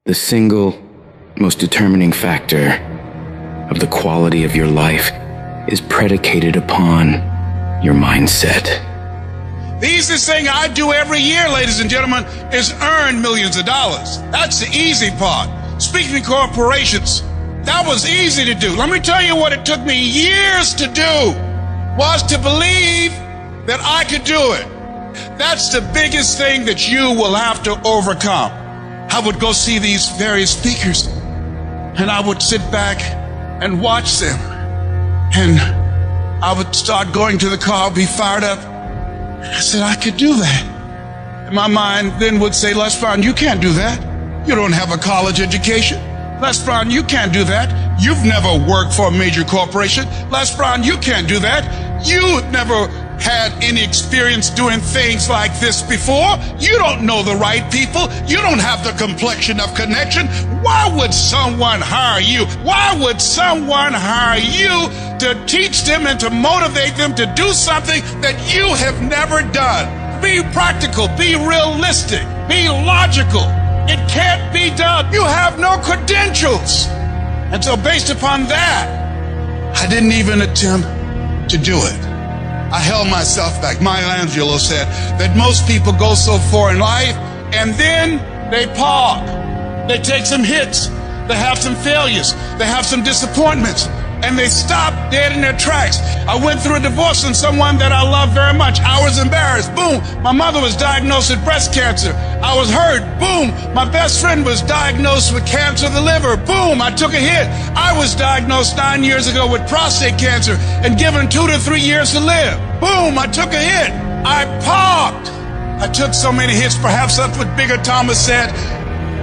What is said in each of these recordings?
The single most determining factor of the quality of your life is predicated upon your mindset. The easiest thing I do every year, ladies and gentlemen, is earn millions of dollars. That's the easy part. Speaking to corporations, that was easy to do. Let me tell you what it took me years to do, was to believe that I could do it. That's the biggest thing that you will have to overcome. I would go see these various speakers, and I would sit back and watch them, and I would start going to the car, be fired up. I said, I could do that. And my mind then would say, Les Brown, you can't do that. You don't have a college education. Les Brown, you can't do that. You've never worked for a major corporation. Les Brown, you can't do that. You never had any experience doing things like this before. You don't know the right people. You don't have the complexion of connection. Why would someone hire you? Why would someone hire you to teach them and to motivate them to do something that you have never done? Be practical, be realistic, be logical. It can't be done. You have no credentials. And so based upon that, I didn't even attempt to do it. I held myself back. Maya Angelou said that most people go so far in life and then they park. They take some hits. They have some failures. They have some disappointments. And they stop dead in their tracks. I went through a divorce from someone that I love very much. I was embarrassed. Boom. My mother was diagnosed with breast cancer. I was hurt. Boom. My best friend was diagnosed with cancer of the liver. Boom. I took a hit. I was diagnosed 9 years ago with prostate cancer and given 2 to 3 years to live. Boom. I took a hit. I parked. I took so many hits. Perhaps that's what Bigger Thomas said.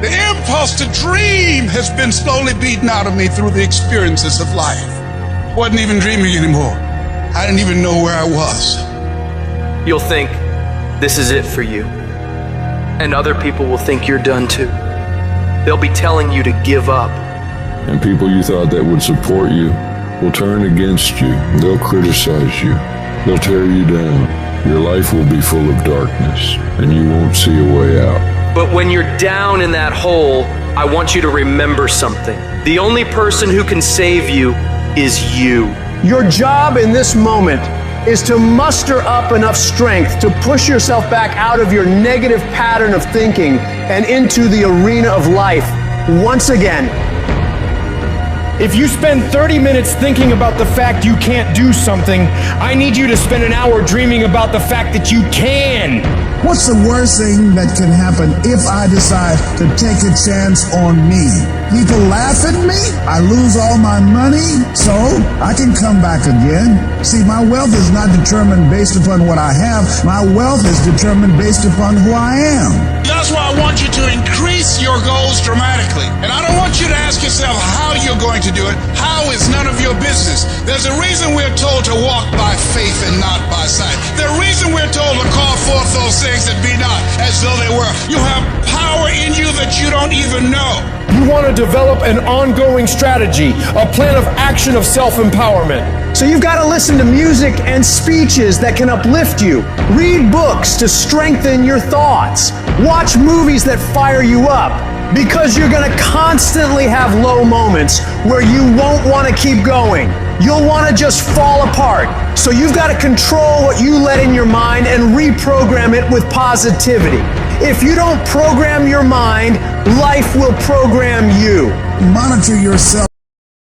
The impulse to dream has been slowly beaten out of me through the experiences of life. I wasn't even dreaming anymore. I didn't even know where I was. You'll think this is it for you. And other people will think you're done too. They'll be telling you to give up. And people you thought that would support you will turn against you. They'll criticize you. They'll tear you down. Your life will be full of darkness, and you won't see a way out. But when you're down in that hole, I want you to remember something. The only person who can save you is you. Your job in this moment is to muster up enough strength to push yourself back out of your negative pattern of thinking and into the arena of life once again. If you spend 30 minutes thinking about the fact you can't do something, I need you to spend an hour dreaming about the fact that you can. What's the worst thing that can happen if I decide to take a chance on me? People laugh at me, I lose all my money, so I can come back again. See, my wealth is not determined based upon what I have. My wealth is determined based upon who I am. That's why I want you to increase your goals dramatically. And I don't want you to ask yourself how you're going to do it. How is none of your business. There's a reason we're told to walk by faith and not by sight. There's a reason we're told to call forth those things that be not as though they were. You have power in you that you don't even know. You want to develop an ongoing strategy, a plan of action of self-empowerment. So you've got to listen to music and speeches that can uplift you. Read books to strengthen your thoughts. Watch movies that fire you up. Because you're going to constantly have low moments where you won't want to keep going. You'll want to just fall apart. So you've got to control what you let in your mind and reprogram it with positivity. If you don't program your mind, life will program you. Monitor yourself.